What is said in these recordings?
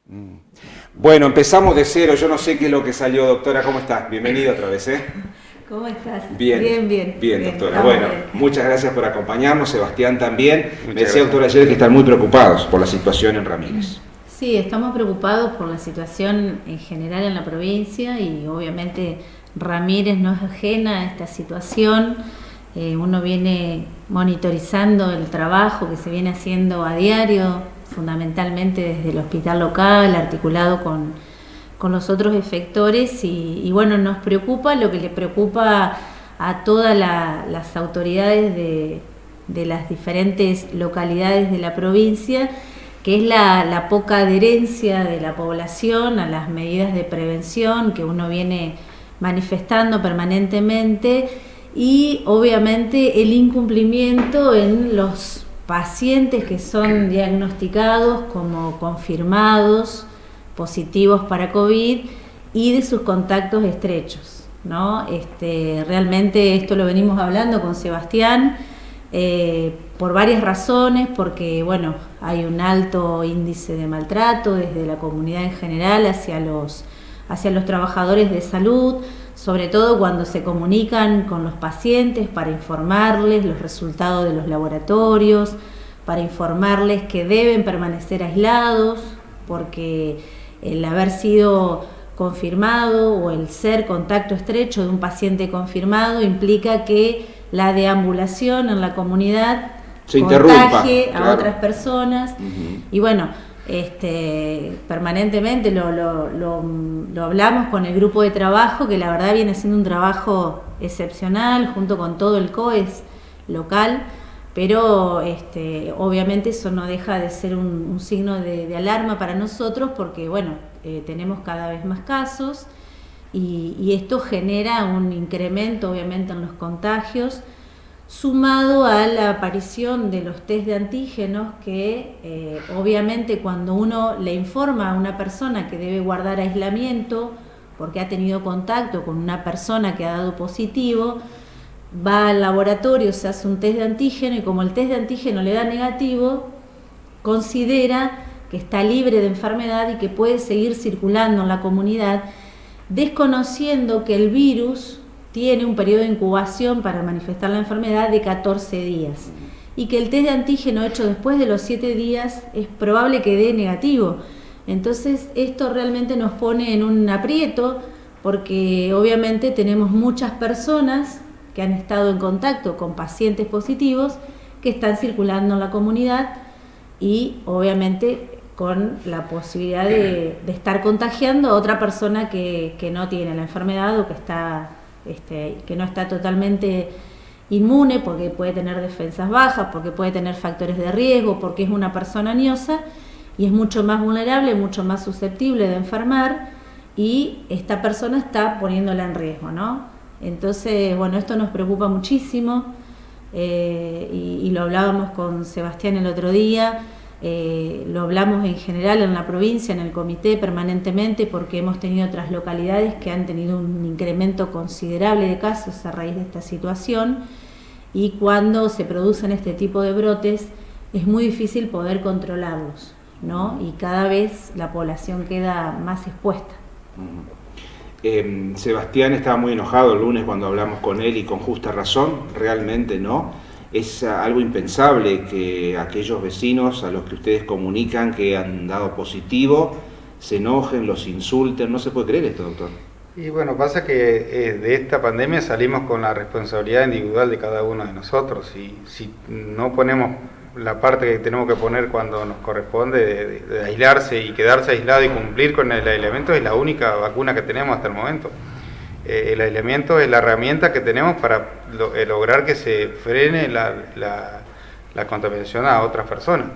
Bueno, empezamos de cero. Yo no sé qué es lo que salió, doctora. ¿Cómo estás? Bienvenida otra vez, ¿eh? ¿Cómo estás? Bien, doctora. Bueno, bien. muchas gracias por acompañarnos. Sebastián también. Me decía, gracias. doctora, ayer que están muy preocupados por la situación en Ramírez. Sí, estamos preocupados por la situación en general en la provincia y obviamente Ramírez no es ajena a esta situación. Uno viene monitorizando el trabajo que se viene haciendo a diario, fundamentalmente desde el hospital local, articulado con los otros efectores y bueno, nos preocupa lo que le preocupa a todas las autoridades de las diferentes localidades de la provincia, que es la poca adherencia de la población a las medidas de prevención que uno viene manifestando permanentemente y obviamente el incumplimiento en los pacientes que son diagnosticados como confirmados positivos para COVID y de sus contactos estrechos, ¿no? Realmente esto lo venimos hablando con Sebastián por varias razones, porque bueno, hay un alto índice de maltrato desde la comunidad en general hacia los trabajadores de salud, sobre todo cuando se comunican con los pacientes para informarles los resultados de los laboratorios, para informarles que deben permanecer aislados, porque el haber sido confirmado o el ser contacto estrecho de un paciente confirmado implica que la deambulación en la comunidad se contagie claro, a otras personas. Y bueno, permanentemente lo hablamos con el grupo de trabajo, que la verdad viene haciendo un trabajo excepcional junto con todo el COES local, pero obviamente eso no deja de ser un signo de alarma para nosotros, porque bueno, tenemos cada vez más casos y esto genera un incremento obviamente en los contagios, sumado a la aparición de los test de antígenos que obviamente cuando uno le informa a una persona que debe guardar aislamiento porque ha tenido contacto con una persona que ha dado positivo, va al laboratorio, se hace un test de antígeno y como el test de antígeno le da negativo, considera que está libre de enfermedad y que puede seguir circulando en la comunidad, desconociendo que el virus tiene un periodo de incubación para manifestar la enfermedad de 14 días y que el test de antígeno hecho después de los 7 días es probable que dé negativo. Entonces esto realmente nos pone en un aprieto porque obviamente tenemos muchas personas que han estado en contacto con pacientes positivos que están circulando en la comunidad y obviamente con la posibilidad de estar contagiando a otra persona que no tiene la enfermedad o que está que no está totalmente inmune porque puede tener defensas bajas, porque puede tener factores de riesgo, porque es una persona aniosa y es mucho más vulnerable, mucho más susceptible de enfermar y esta persona está poniéndola en riesgo, ¿no? Entonces, bueno, esto nos preocupa muchísimo y lo hablábamos con Sebastián el otro día. Lo hablamos en general en la provincia, en el comité permanentemente, porque hemos tenido otras localidades que han tenido un incremento considerable de casos a raíz de esta situación y cuando se producen este tipo de brotes es muy difícil poder controlarlos, ¿no? Y cada vez la población queda más expuesta. Sebastián estaba muy enojado el lunes cuando hablamos con él y con justa razón, realmente no. Es algo impensable que aquellos vecinos a los que ustedes comunican que han dado positivo se enojen, los insulten. No se puede creer esto, doctor. Y bueno, pasa que de esta pandemia salimos con la responsabilidad individual de cada uno de nosotros y si no ponemos la parte que tenemos que poner cuando nos corresponde de aislarse y quedarse aislado y cumplir con el aislamiento, es la única vacuna que tenemos hasta el momento. El aislamiento es la herramienta que tenemos para lograr que se frene la contaminación a otras personas.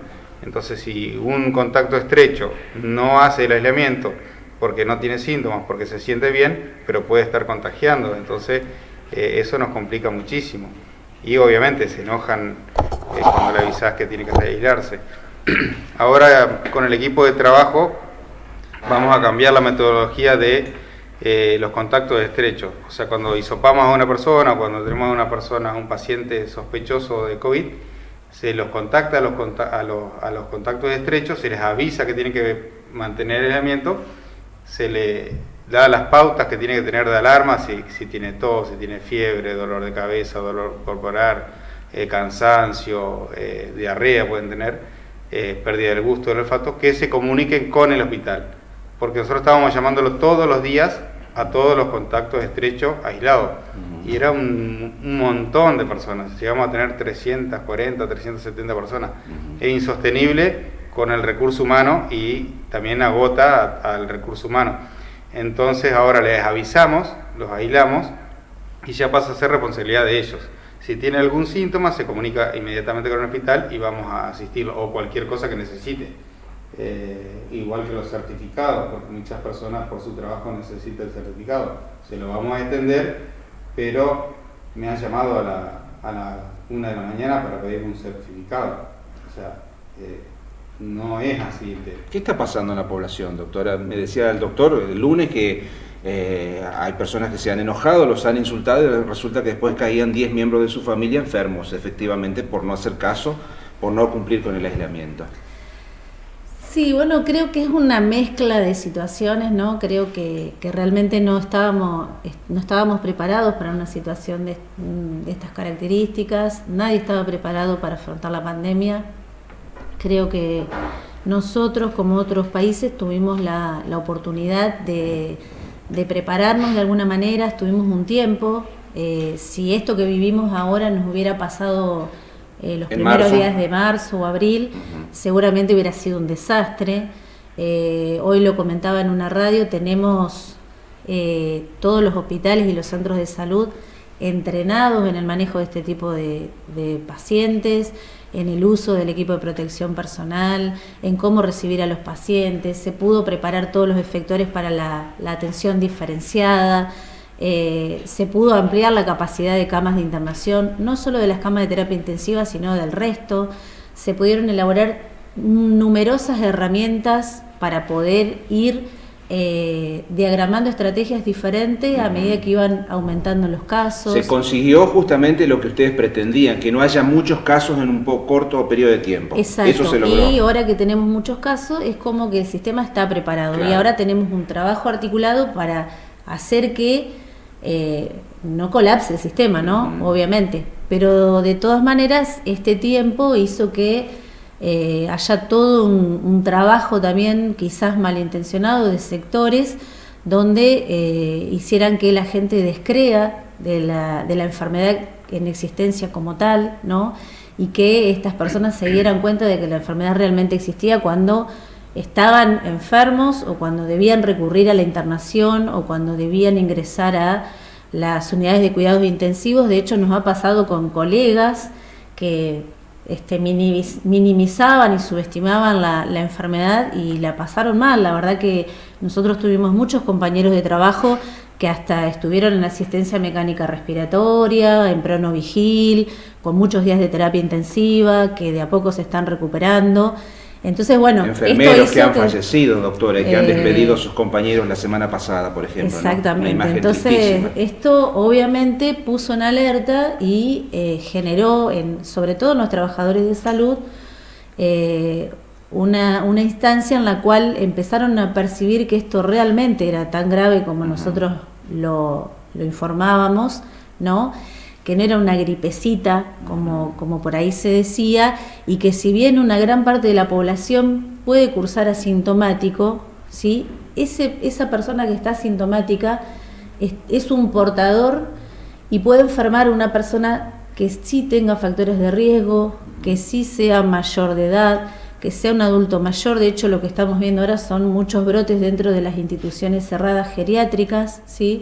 Entonces, si un contacto estrecho no hace el aislamiento porque no tiene síntomas, porque se siente bien, pero puede estar contagiando, entonces eso nos complica muchísimo. Y obviamente se enojan cuando le avisás que tiene que aislarse. Ahora, con el equipo de trabajo, vamos a cambiar la metodología de los contactos estrechos. O sea, cuando hisopamos a una persona, cuando tenemos a una persona, a un paciente sospechoso de COVID, se los contacta a los contactos estrechos, se les avisa que tienen que mantener el aislamiento, se le da las pautas que tiene que tener de alarma, si tiene tos, si tiene fiebre, dolor de cabeza, dolor corporal, cansancio, diarrea pueden tener, pérdida del gusto, del olfato, que se comuniquen con el hospital, porque nosotros estábamos llamándolo todos los días a todos los contactos estrechos aislados, y era un montón de personas, llegamos a tener 340, 370 personas, es insostenible con el recurso humano y también agota al recurso humano. Entonces ahora les avisamos, los aislamos y ya pasa a ser responsabilidad de ellos. Si tiene algún síntoma se comunica inmediatamente con el hospital y vamos a asistirlo, o cualquier cosa que necesite. Igual que los certificados, porque muchas personas por su trabajo necesitan el certificado. Se lo vamos a extender, pero me han llamado a la 1 de la mañana para pedir un certificado. O sea, no es así. ¿Qué está pasando en la población, doctora? Me decía el doctor el lunes que hay personas que se han enojado, los han insultado y resulta que después caían 10 miembros de su familia enfermos, efectivamente, por no hacer caso, por no cumplir con el aislamiento. Sí, bueno, creo que es una mezcla de situaciones, ¿no? Creo que realmente no estábamos preparados para una situación de estas características, nadie estaba preparado para afrontar la pandemia. Creo que nosotros, como otros países, tuvimos la oportunidad de prepararnos de alguna manera, estuvimos un tiempo. Si esto que vivimos ahora nos hubiera pasado los primeros días de marzo o abril, seguramente hubiera sido un desastre. Hoy lo comentaba en una radio, tenemos todos los hospitales y los centros de salud entrenados en el manejo de este tipo de pacientes, en el uso del equipo de protección personal, en cómo recibir a los pacientes. Se pudo preparar todos los efectores para la atención diferenciada, se pudo ampliar la capacidad de camas de internación, no solo de las camas de terapia intensiva, sino del resto. Se pudieron elaborar numerosas herramientas para poder ir diagramando estrategias diferentes a medida que iban aumentando los casos. Se consiguió justamente lo que ustedes pretendían, que no haya muchos casos en un corto periodo de tiempo. Exacto. Eso se logró. Y ahora que tenemos muchos casos, es como que el sistema está preparado. Claro. Y ahora tenemos un trabajo articulado para hacer que no colapse el sistema, ¿no? Obviamente. Pero de todas maneras, este tiempo hizo que haya todo un trabajo también quizás malintencionado de sectores donde hicieran que la gente descrea de la enfermedad en existencia como tal, ¿no? Y que estas personas se dieran cuenta de que la enfermedad realmente existía cuando estaban enfermos o cuando debían recurrir a la internación o cuando debían ingresar a las unidades de cuidados intensivos. De hecho, nos ha pasado con colegas que minimizaban y subestimaban la enfermedad y la pasaron mal. La verdad que nosotros tuvimos muchos compañeros de trabajo que hasta estuvieron en asistencia mecánica respiratoria, en pronovigil, con muchos días de terapia intensiva, que de a poco se están recuperando. Entonces, bueno, enfermeros que han fallecido, doctora, que han despedido a sus compañeros la semana pasada, por ejemplo. Exactamente. ¿No? Entonces, esto obviamente puso en alerta y generó, sobre todo en los trabajadores de salud, una instancia en la cual empezaron a percibir que esto realmente era tan grave como nosotros lo informábamos, ¿no? Que no era una gripecita, como por ahí se decía, y que si bien una gran parte de la población puede cursar asintomático, ¿sí? Esa persona que está asintomática es un portador y puede enfermar a una persona que sí tenga factores de riesgo, que sí sea mayor de edad, que sea un adulto mayor. De hecho, lo que estamos viendo ahora son muchos brotes dentro de las instituciones cerradas geriátricas, ¿sí?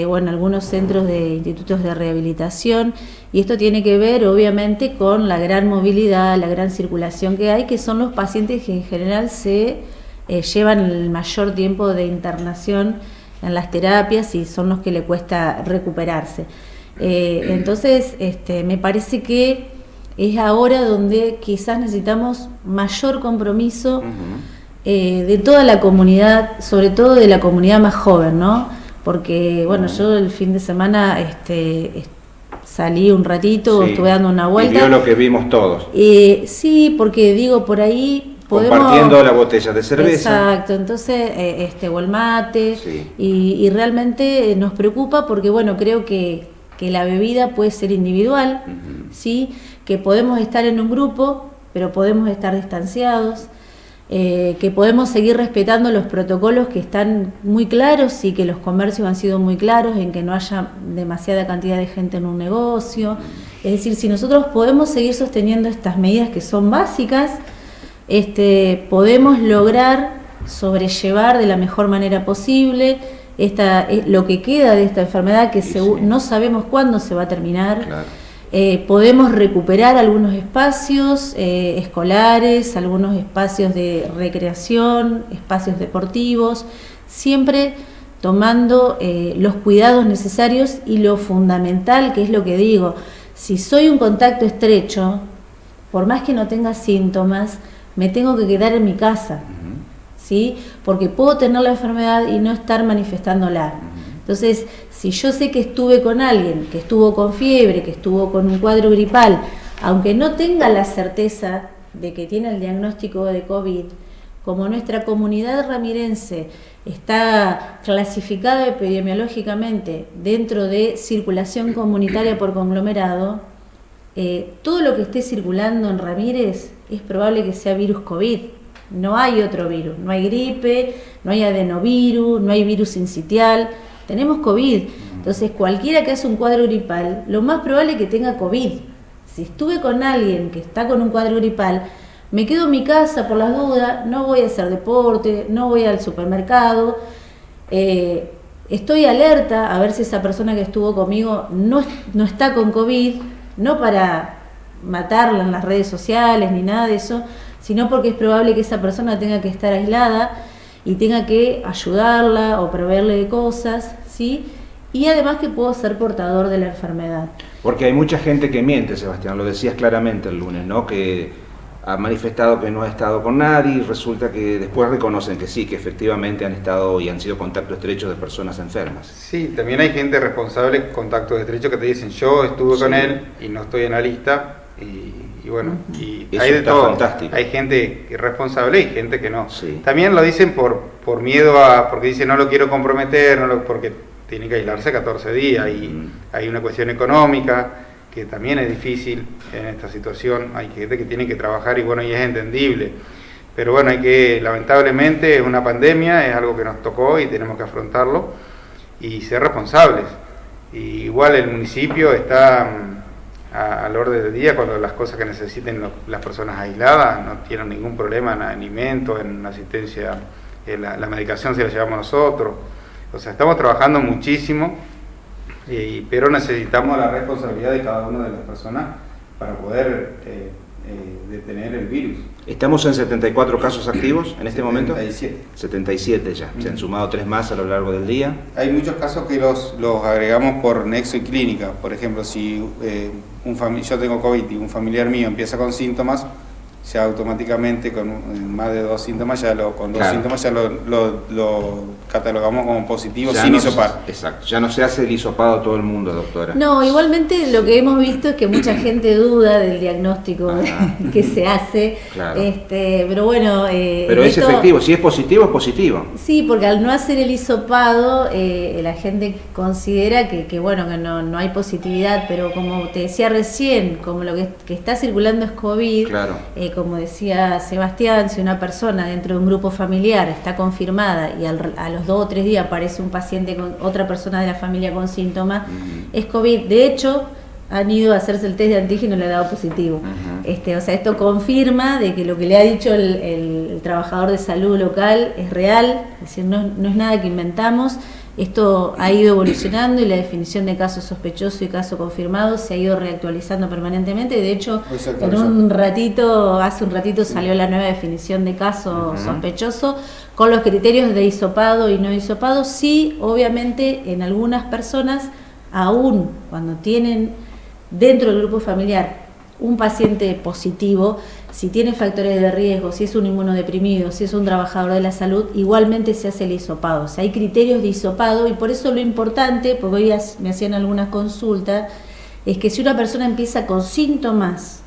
Bueno, algunos centros de institutos de rehabilitación, y esto tiene que ver obviamente con la gran movilidad, la gran circulación que hay, que son los pacientes que en general se llevan el mayor tiempo de internación en las terapias y son los que le cuesta recuperarse. Entonces, me parece que es ahora donde quizás necesitamos mayor compromiso de toda la comunidad, sobre todo de la comunidad más joven, ¿no? Porque, bueno, yo el fin de semana salí un ratito, Sí. estuve dando una vuelta. Y vio lo que vimos todos. Sí, porque digo, por ahí podemos... Compartiendo la botella de cerveza. Exacto, entonces, o el mate, Sí. y realmente nos preocupa porque, bueno, creo que la bebida puede ser individual, Ujú. ¿sí? Que podemos estar en un grupo, pero podemos estar distanciados, que podemos seguir respetando los protocolos que están muy claros y que los comercios han sido muy claros en que no haya demasiada cantidad de gente en un negocio. Es decir, si nosotros podemos seguir sosteniendo estas medidas que son básicas, podemos lograr sobrellevar de la mejor manera posible lo que queda de esta enfermedad que Sí, sí. no sabemos cuándo se va a terminar. Claro. Podemos recuperar algunos espacios escolares, algunos espacios de recreación, espacios deportivos, siempre tomando los cuidados necesarios y lo fundamental, que es lo que digo, si soy un contacto estrecho, por más que no tenga síntomas, me tengo que quedar en mi casa, ¿sí? Porque puedo tener la enfermedad y no estar manifestándola. Entonces, si yo sé que estuve con alguien, que estuvo con fiebre, que estuvo con un cuadro gripal, aunque no tenga la certeza de que tiene el diagnóstico de COVID, como nuestra comunidad ramirense está clasificada epidemiológicamente dentro de circulación comunitaria por conglomerado, todo lo que esté circulando en Ramírez es probable que sea virus COVID. No hay otro virus, no hay gripe, no hay adenovirus, no hay virus sincitial, tenemos COVID. Entonces cualquiera que hace un cuadro gripal, lo más probable es que tenga COVID. Si estuve con alguien que está con un cuadro gripal, me quedo en mi casa por las dudas, no voy a hacer deporte, no voy al supermercado, estoy alerta a ver si esa persona que estuvo conmigo no está con COVID, no para matarla en las redes sociales ni nada de eso, sino porque es probable que esa persona tenga que estar aislada y tenga que ayudarla o proveerle de cosas, ¿sí? Y además que puedo ser portador de la enfermedad. Porque hay mucha gente que miente, Sebastián, lo decías claramente el lunes, ¿no? Que ha manifestado que no ha estado con nadie y resulta que después reconocen que sí, que efectivamente han estado y han sido contacto estrecho de personas enfermas. Sí, también hay gente responsable, contactos estrechos, que te dicen yo estuve con él y no estoy en la lista, y bueno, y Eso hay de está todo. fantástico. Hay gente responsable y gente que no. Sí. También lo dicen por miedo porque dicen no lo quiero comprometer, porque tiene que aislarse 14 días y hay una cuestión económica que también es difícil en esta situación. Hay gente que tiene que trabajar y bueno, y es entendible. Pero bueno, lamentablemente es una pandemia, es algo que nos tocó y tenemos que afrontarlo y ser responsables. Y igual el municipio está al orden del día cuando las cosas que necesiten las personas aisladas, no tienen ningún problema en alimentos, en asistencia, la medicación se la llevamos nosotros. O sea, estamos trabajando muchísimo, pero necesitamos la responsabilidad de cada una de las personas para poder detener el virus. Estamos en 74 casos activos en este momento. 77. 77 ya, se han sumado 3 más a lo largo del día. Hay muchos casos que los agregamos por nexo y clínica. Por ejemplo, si yo tengo COVID y un familiar mío empieza con síntomas, ya automáticamente con más de 2 síntomas, con 2 Claro. síntomas ya lo catalogamos como positivo Ya sin no hisopar. Exacto, ya no se hace el hisopado a todo el mundo, doctora. No, igualmente lo que hemos visto es que mucha gente duda del diagnóstico que se hace, Claro. Pero bueno... Pero es efectivo, si es positivo. Sí, porque al no hacer el hisopado, la gente considera que bueno, que no hay positividad, pero como te decía recién, como lo que está circulando es COVID, Claro. como decía Sebastián, si una persona dentro de un grupo familiar está confirmada y a los 2 o 3 días aparece un paciente con otra persona de la familia con síntomas, es COVID. De hecho, han ido a hacerse el test de antígeno y le ha dado positivo. O sea, esto confirma de que lo que le ha dicho el trabajador de salud local es real, es decir, no es nada que inventamos. Esto ha ido evolucionando y la definición de caso sospechoso y caso confirmado se ha ido reactualizando permanentemente. De hecho, hace un ratito salió la nueva definición de caso sospechoso con los criterios de hisopado y no hisopado. Sí, obviamente, en algunas personas, aún cuando tienen dentro del grupo familiar un paciente positivo, si tiene factores de riesgo, si es un inmunodeprimido, si es un trabajador de la salud, igualmente se hace el hisopado. O sea, hay criterios de hisopado y por eso lo importante, porque hoy me hacían algunas consultas, es que si una persona empieza con síntomas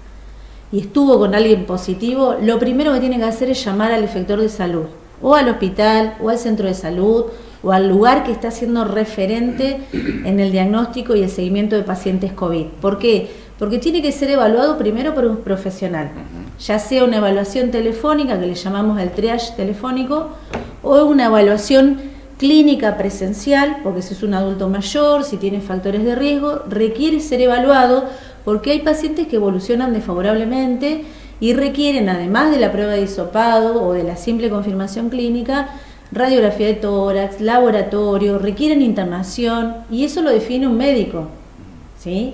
y estuvo con alguien positivo, lo primero que tiene que hacer es llamar al efector de salud, o al hospital, o al centro de salud, o al lugar que está siendo referente en el diagnóstico y el seguimiento de pacientes COVID. ¿Por qué? Porque tiene que ser evaluado primero por un profesional, ya sea una evaluación telefónica, que le llamamos el triage telefónico, o una evaluación clínica presencial, porque si es un adulto mayor, si tiene factores de riesgo, requiere ser evaluado, porque hay pacientes que evolucionan desfavorablemente y requieren, además de la prueba de hisopado o de la simple confirmación clínica, radiografía de tórax, laboratorio, requieren internación, y eso lo define un médico, ¿sí?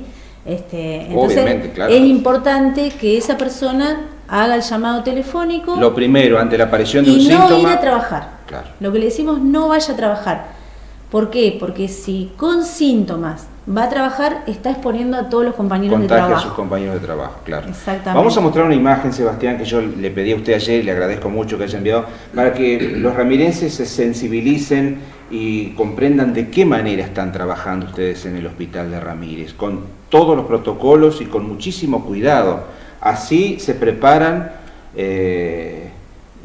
Entonces, claro, es importante que esa persona haga el llamado telefónico. Lo primero, ante la aparición de un síntoma. Y síntoma. No ir a trabajar. Claro. Lo que le decimos, no vaya a trabajar. ¿Por qué? Porque si con síntomas va a trabajar, está exponiendo a todos los compañeros de trabajo. A sus compañeros de trabajo, claro. Exactamente. Vamos a mostrar una imagen, Sebastián, que yo le pedí a usted ayer y le agradezco mucho que haya enviado, para que los ramirenses se sensibilicen y comprendan de qué manera están trabajando ustedes en el Hospital de Ramírez, con todos los protocolos y con muchísimo cuidado. Así se preparan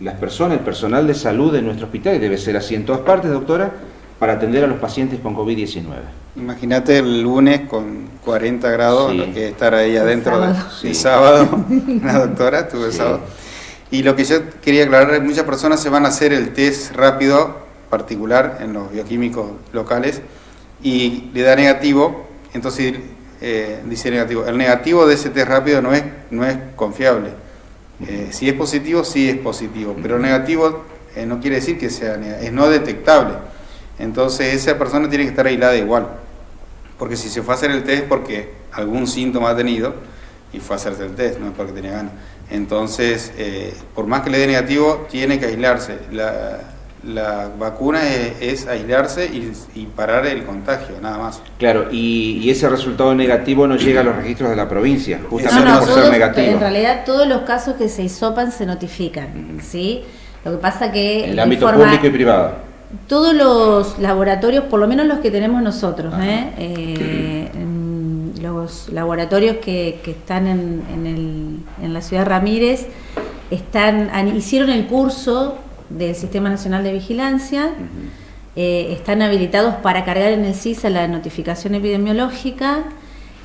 las personas, el personal de salud de nuestro hospital, y debe ser así en todas partes, doctora, para atender a los pacientes con COVID-19. Imagínate el lunes con 40 grados, sí, lo que es estar ahí adentro el sábado, la doctora estuvo el sábado. Y lo que yo quería aclarar es que muchas personas se van a hacer el test rápido particular en los bioquímicos locales y le da negativo, entonces dice negativo. El negativo de ese test rápido no es confiable. Si es positivo, sí es positivo, pero negativo no quiere decir que sea negativo, es no detectable. Entonces esa persona tiene que estar aislada igual, porque si se fue a hacer el test porque algún síntoma ha tenido y fue a hacerse el test, no es porque tenía ganas. Entonces, por más que le dé negativo, tiene que aislarse. La vacuna es aislarse y parar el contagio, nada más. Claro, y ese resultado negativo no llega a los registros de la provincia, justamente no, por todos, ser negativo. En realidad todos los casos que se hisopan se notifican, ¿sí? Lo que pasa que... En el ámbito público y privado. Todos los laboratorios, por lo menos los que tenemos nosotros, los laboratorios que están en la ciudad de Ramírez, hicieron el curso del Sistema Nacional de Vigilancia, están habilitados para cargar en el CISA la notificación epidemiológica,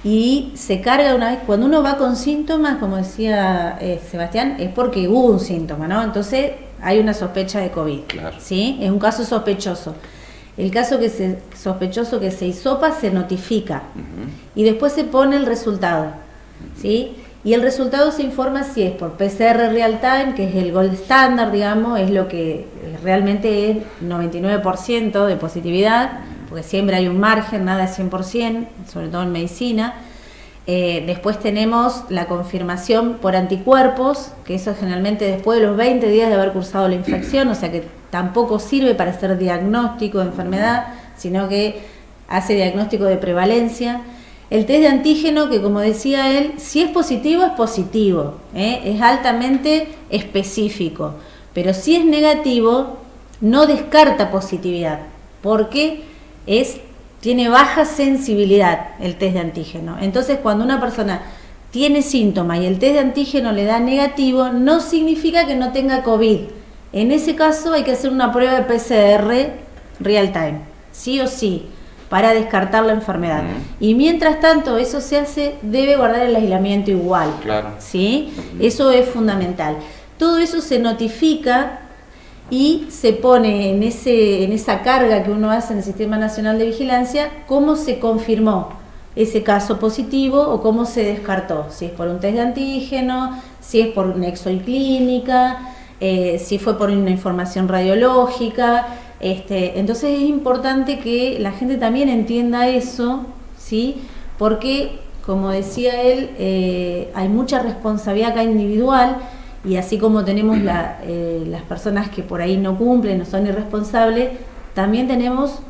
y se carga una vez, cuando uno va con síntomas, como decía Sebastián, es porque hubo un síntoma, ¿no? Entonces hay una sospecha de COVID, claro, ¿sí? Es un caso sospechoso. El caso sospechoso que se hisopa se notifica, y después se pone el resultado, ¿sí? Y el resultado se informa si es por PCR real time, que es el gold standard, digamos, es lo que realmente es 99% de positividad, porque siempre hay un margen, nada es 100%, sobre todo en medicina. Después tenemos la confirmación por anticuerpos, que eso es generalmente después de los 20 días de haber cursado la infección, o sea que tampoco sirve para hacer diagnóstico de enfermedad, sino que hace diagnóstico de prevalencia. El test de antígeno, que como decía él, si es positivo, es altamente específico, pero si es negativo, no descarta positividad, porque tiene baja sensibilidad el test de antígeno. Entonces, cuando una persona tiene síntomas y el test de antígeno le da negativo, no significa que no tenga COVID. En ese caso hay que hacer una prueba de PCR real time, sí o sí, para descartar la enfermedad. Y mientras tanto eso se hace, debe guardar el aislamiento igual. Claro. ¿Sí? Eso es fundamental. Todo eso se notifica y se pone en esa carga que uno hace en el Sistema Nacional de Vigilancia, cómo se confirmó ese caso positivo o cómo se descartó, si es por un test de antígeno, si es por una exoclínica, si fue por una información radiológica. Entonces es importante que la gente también entienda eso, ¿sí? Porque, como decía él, hay mucha responsabilidad acá individual, y así como tenemos las personas que por ahí no cumplen, no son irresponsables, también tenemos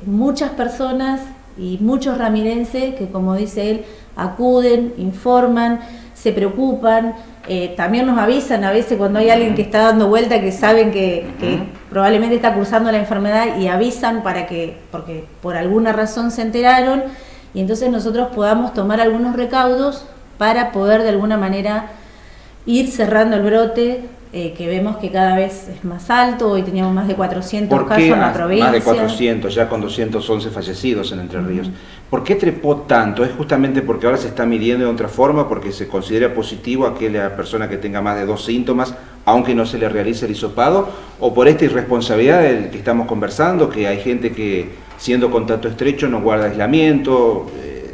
muchas personas y muchos ramirenses que, como dice él, acuden, informan, se preocupan, también nos avisan a veces cuando hay alguien que está dando vuelta, que saben que probablemente está cursando la enfermedad, y avisan porque por alguna razón se enteraron, y entonces nosotros podamos tomar algunos recaudos para poder de alguna manera ir cerrando el brote, que vemos que cada vez es más alto. Hoy teníamos más de 400 casos en la provincia. Más de 400, ya con 211 fallecidos en Entre Ríos. ¿Por qué trepó tanto? ¿Es justamente porque ahora se está midiendo de otra forma, porque se considera positivo a aquella persona que tenga más de 2 síntomas, aunque no se le realice el hisopado? ¿O por esta irresponsabilidad del que estamos conversando, que hay gente que siendo contacto estrecho no guarda aislamiento,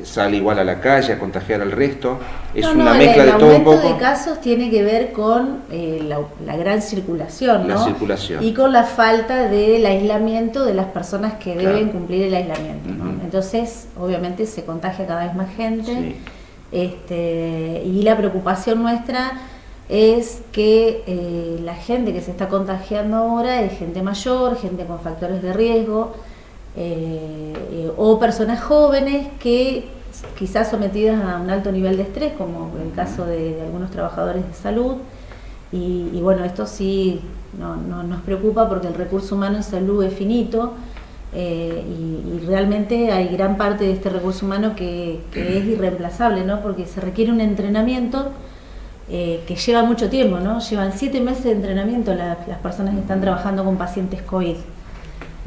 sale igual a la calle a contagiar al resto? Es una mezcla de todo un poco. El aumento de casos tiene que ver con la gran circulación, ¿no? La circulación. Y con la falta del aislamiento de las personas que deben cumplir el aislamiento, ¿no? Entonces, obviamente se contagia cada vez más gente. Sí. Y la preocupación nuestra es que la gente que se está contagiando ahora es gente mayor, gente con factores de riesgo, o personas jóvenes que quizás sometidas a un alto nivel de estrés, como el caso de algunos trabajadores de salud, y bueno, esto sí no nos preocupa porque el recurso humano en salud es finito, y realmente hay gran parte de este recurso humano que es irreemplazable, ¿no? Porque se requiere un entrenamiento que lleva mucho tiempo, ¿no? Llevan 7 meses de entrenamiento las personas que están trabajando con pacientes COVID.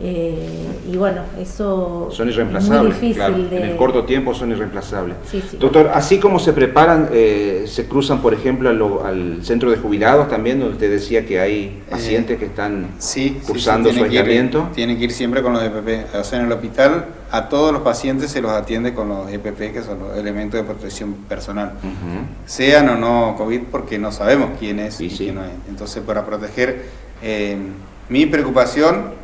Y bueno, eso son irreemplazables, es muy difícil, claro. En el corto tiempo son irreemplazables. Sí, sí. Doctor, así como se preparan, se cruzan por ejemplo al centro de jubilados también, donde usted decía que hay pacientes que están cursando su aislamiento. Tienen que ir siempre con los EPP, o sea, en el hospital a todos los pacientes se los atiende con los EPP, que son los elementos de protección personal, sean o no COVID, porque no sabemos quién es y quién no es. Entonces, para proteger, mi preocupación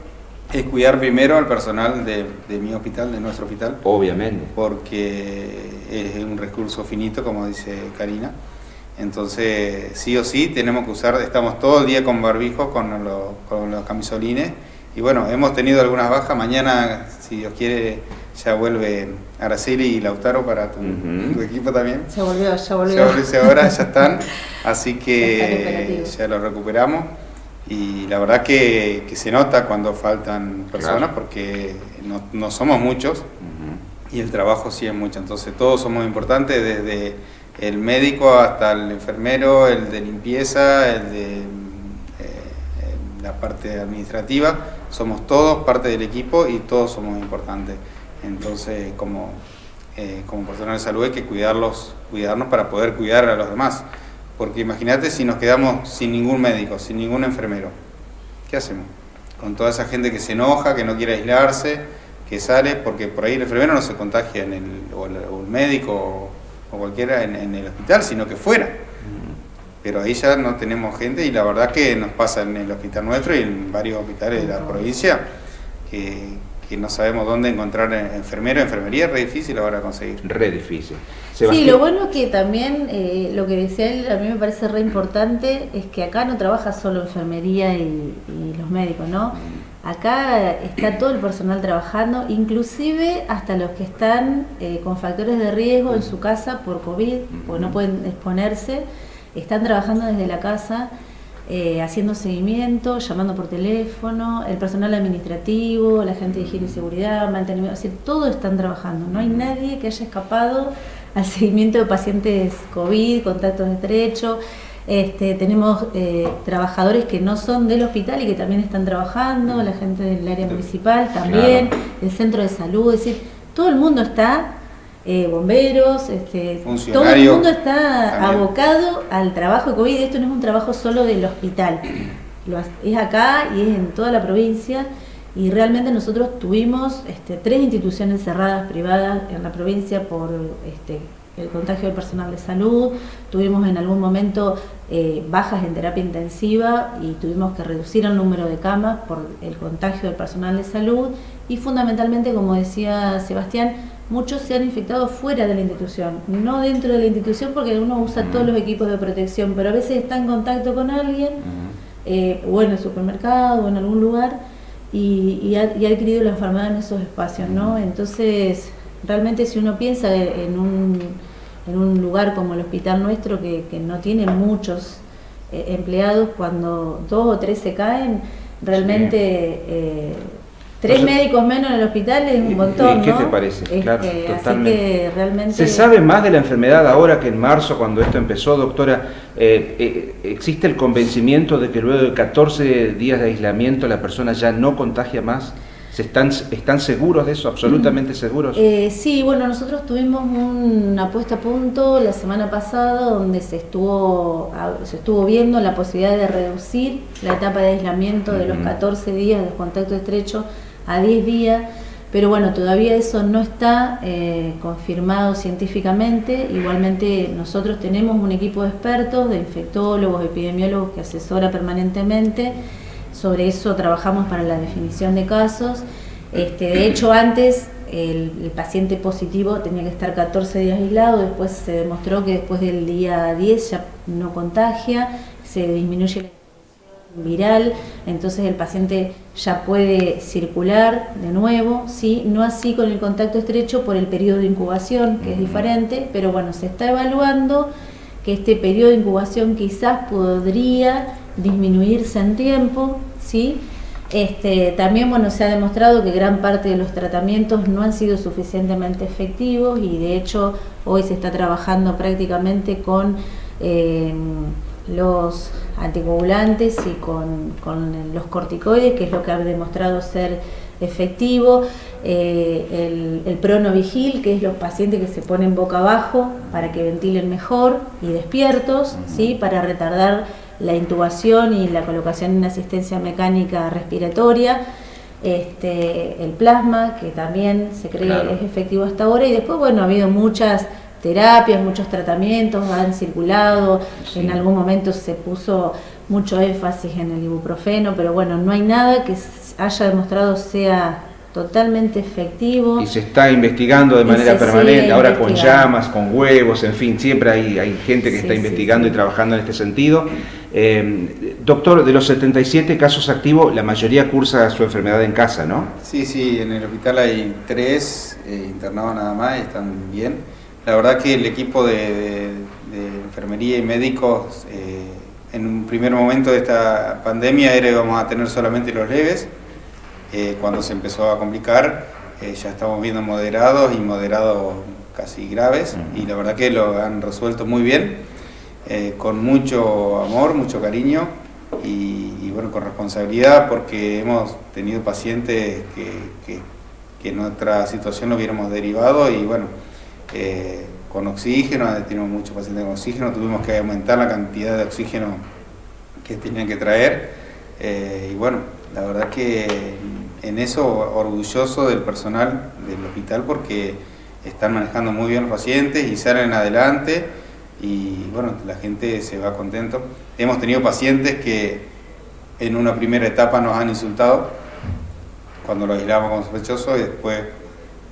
es cuidar primero al personal de mi hospital, de nuestro hospital. Obviamente. Porque es un recurso finito, como dice Karina. Entonces, sí o sí, tenemos que usar, estamos todo el día con barbijo, con los camisolines. Y bueno, hemos tenido algunas bajas. Mañana, si Dios quiere, ya vuelve Araceli y Lautaro para tu equipo también. Ya volvió. Ahora ya están. Así que ya lo recuperamos. Y la verdad que se nota cuando faltan personas, porque no somos muchos y el trabajo sí es mucho. Entonces todos somos importantes, desde el médico hasta el enfermero, el de limpieza, el de la parte administrativa. Somos todos parte del equipo y todos somos importantes. Entonces como personal de salud hay que cuidarnos para poder cuidar a los demás. Porque imagínate si nos quedamos sin ningún médico, sin ningún enfermero, ¿qué hacemos? Con toda esa gente que se enoja, que no quiere aislarse, que sale, porque por ahí el enfermero no se contagia o el médico o cualquiera en el hospital, sino que fuera. Pero ahí ya no tenemos gente, y la verdad que nos pasa en el hospital nuestro y en varios hospitales de la provincia, que no sabemos dónde encontrar enfermería, es re difícil ahora conseguir. Re difícil. Sí, lo bueno que también, lo que decía él, a mí me parece re importante, es que acá no trabaja solo enfermería y los médicos, ¿no? Acá está todo el personal trabajando, inclusive hasta los que están con factores de riesgo en su casa por COVID, porque no pueden exponerse, están trabajando desde la casa, haciendo seguimiento, llamando por teléfono, el personal administrativo, la gente de higiene y seguridad, mantenimiento, es decir, todos están trabajando, no hay nadie que haya escapado al seguimiento de pacientes COVID, contactos estrechos. Tenemos trabajadores que no son del hospital y que también están trabajando, la gente del área municipal también, el centro de salud, es decir, todo el mundo está, bomberos, todo el mundo está también abocado al trabajo de COVID. Esto no es un trabajo solo del hospital, es acá y es en toda la provincia, y realmente nosotros tuvimos 3 instituciones cerradas privadas en la provincia por el contagio del personal de salud, tuvimos en algún momento bajas en terapia intensiva y tuvimos que reducir el número de camas por el contagio del personal de salud, y fundamentalmente, como decía Sebastián, muchos se han infectado fuera de la institución, no dentro de la institución, porque uno usa todos los equipos de protección, pero a veces está en contacto con alguien, o en el supermercado o en algún lugar, y ha adquirido la enfermedad en esos espacios, ¿no? Entonces, realmente si uno piensa en un lugar como el hospital nuestro, que no tiene muchos empleados, cuando 2 o 3 se caen, realmente 3 médicos menos en el hospital es un montón, ¿no? ¿Qué te parece? Claro, Así totalmente. que realmente... ¿Se sabe más de la enfermedad ahora que en marzo, cuando esto empezó, doctora? ¿Existe el convencimiento de que luego de 14 días de aislamiento la persona ya no contagia más? ¿Están seguros de eso? ¿Absolutamente seguros? Sí, bueno, nosotros tuvimos una puesta a punto la semana pasada donde se estuvo viendo la posibilidad de reducir la etapa de aislamiento de los 14 días de contacto estrecho a 10 días, pero bueno, todavía eso no está confirmado científicamente. Igualmente nosotros tenemos un equipo de expertos, de infectólogos, epidemiólogos que asesora permanentemente. Sobre eso trabajamos para la definición de casos. De hecho, antes el paciente positivo tenía que estar 14 días aislado, después se demostró que después del día 10 ya no contagia, se disminuye la infección viral, entonces el paciente ya puede circular de nuevo, ¿sí? No así con el contacto estrecho por el periodo de incubación, que es diferente, pero bueno, se está evaluando que este periodo de incubación quizás podría disminuirse en tiempo, ¿sí? También bueno, se ha demostrado que gran parte de los tratamientos no han sido suficientemente efectivos y de hecho hoy se está trabajando prácticamente con los anticoagulantes y con los corticoides, que es lo que ha demostrado ser efectivo. El pronovigil, que es los pacientes que se ponen boca abajo para que ventilen mejor y despiertos, ¿sí? Para retardar la intubación y la colocación en asistencia mecánica respiratoria. El plasma, que también se cree es efectivo hasta ahora, y después bueno, ha habido muchas terapias, muchos tratamientos han circulado, en algún momento se puso mucho énfasis en el ibuprofeno, pero bueno, no hay nada que haya demostrado sea totalmente efectivo. Y se está investigando de manera permanente, ahora con llamas, con huevos, en fin, siempre hay gente que está investigando y trabajando en este sentido. Doctor, de los 77 casos activos, la mayoría cursa su enfermedad en casa, ¿no? Sí, en el hospital hay 3 internados nada más y están bien. La verdad que el equipo de enfermería y médicos, en un primer momento de esta pandemia íbamos a tener solamente los leves. Cuando se empezó a complicar, ya estamos viendo moderados y moderados casi graves, y la verdad que lo han resuelto muy bien, con mucho amor, mucho cariño y bueno, con responsabilidad, porque hemos tenido pacientes que en otra situación lo hubiéramos derivado y bueno, con oxígeno, tenemos muchos pacientes con oxígeno, tuvimos que aumentar la cantidad de oxígeno que tenían que traer, y bueno, la verdad que en eso orgulloso del personal del hospital, porque están manejando muy bien los pacientes y salen adelante y bueno, la gente se va contento. Hemos tenido pacientes que en una primera etapa nos han insultado cuando lo aislamos como sospechoso y después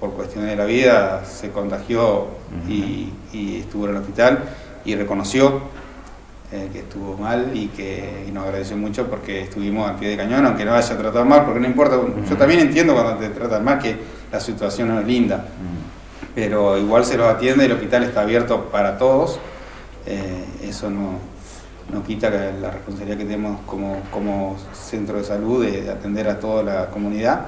por cuestiones de la vida se contagió y estuvo en el hospital y reconoció que estuvo mal y nos agradeció mucho porque estuvimos al pie de cañón, aunque no haya tratado mal, porque no importa, yo también entiendo cuando te tratan mal que la situación no es linda, pero igual se los atiende, el hospital está abierto para todos, eso no quita la responsabilidad que tenemos como centro de salud de atender a toda la comunidad,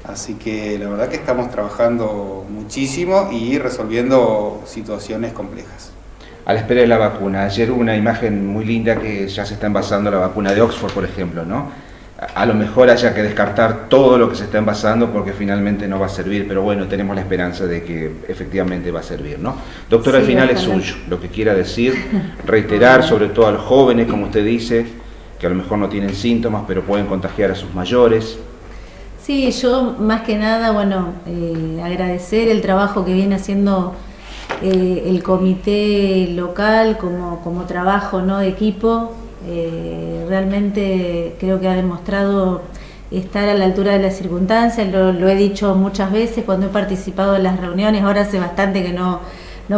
así que la verdad que estamos trabajando muchísimo y resolviendo situaciones complejas. A la espera de la vacuna. Ayer hubo una imagen muy linda que ya se está envasando la vacuna de Oxford, por ejemplo, ¿no? A lo mejor haya que descartar todo lo que se está envasando porque finalmente no va a servir, pero bueno, tenemos la esperanza de que efectivamente va a servir, ¿no? Doctor, al final es suyo, lo que quiera decir, reiterar sobre todo a los jóvenes, como usted dice, que a lo mejor no tienen síntomas, pero pueden contagiar a sus mayores. Sí, yo más que nada, bueno, agradecer el trabajo que viene haciendo el comité local como trabajo, ¿no?, de equipo. Realmente creo que ha demostrado estar a la altura de las circunstancias, lo he dicho muchas veces cuando he participado en las reuniones, ahora hace bastante que no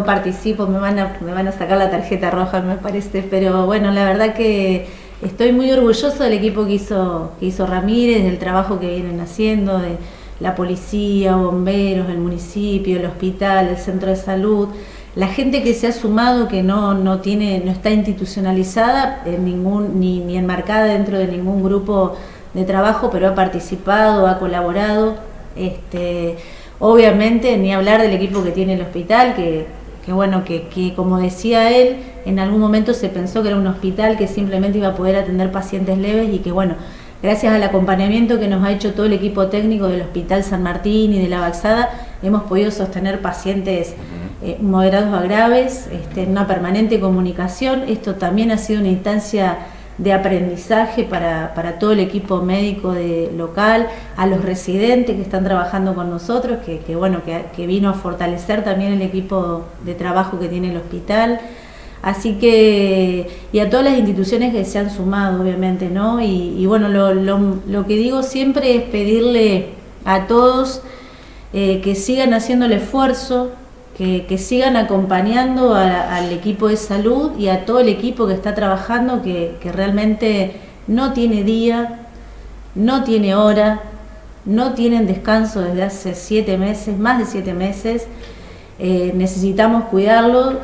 participo, me van a sacar la tarjeta roja me parece, pero bueno, la verdad que estoy muy orgulloso del equipo que hizo Ramírez, del trabajo que vienen haciendo, de la policía, bomberos, el municipio, el hospital, el centro de salud, la gente que se ha sumado, que no está institucionalizada ni enmarcada dentro de ningún grupo de trabajo, pero ha participado, ha colaborado. Obviamente, ni hablar del equipo que tiene el hospital, que como decía él, en algún momento se pensó que era un hospital que simplemente iba a poder atender pacientes leves y que bueno, gracias al acompañamiento que nos ha hecho todo el equipo técnico del Hospital San Martín y de la Baxada, hemos podido sostener pacientes moderados a graves, en una permanente comunicación. Esto también ha sido una instancia de aprendizaje para todo el equipo médico local, a los residentes que están trabajando con nosotros, que vino a fortalecer también el equipo de trabajo que tiene el hospital. Así que, y a todas las instituciones que se han sumado, obviamente, ¿no? Y bueno, lo que digo siempre es pedirle a todos que sigan haciendo el esfuerzo, que sigan acompañando al equipo de salud y a todo el equipo que está trabajando, que realmente no tiene día, no tiene hora, no tienen descanso desde hace 7 meses, más de 7 meses. Necesitamos cuidarlo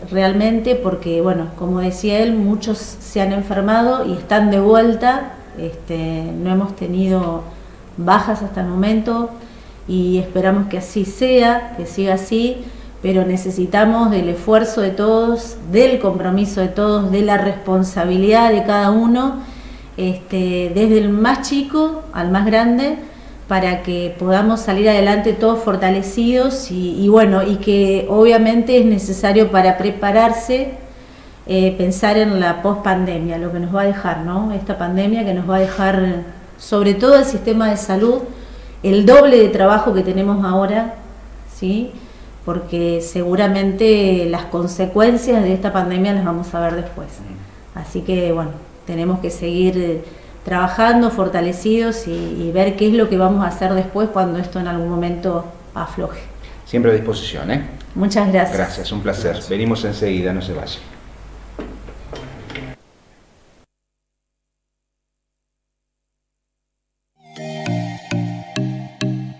realmente porque, bueno, como decía él, muchos se han enfermado y están de vuelta. No hemos tenido bajas hasta el momento y esperamos que así sea, que siga así, pero necesitamos del esfuerzo de todos, del compromiso de todos, de la responsabilidad de cada uno, desde el más chico al más grande, para que podamos salir adelante todos fortalecidos y que obviamente es necesario para prepararse, pensar en la post-pandemia, lo que nos va a dejar, ¿no? Esta pandemia que nos va a dejar, sobre todo el sistema de salud, el doble de trabajo que tenemos ahora, ¿sí? Porque seguramente las consecuencias de esta pandemia las vamos a ver después. Así que, bueno, tenemos que seguir trabajando, fortalecidos y ver qué es lo que vamos a hacer después cuando esto en algún momento afloje. Siempre a disposición, ¿eh? Muchas gracias. Gracias, un placer. Venimos enseguida, no se vayan.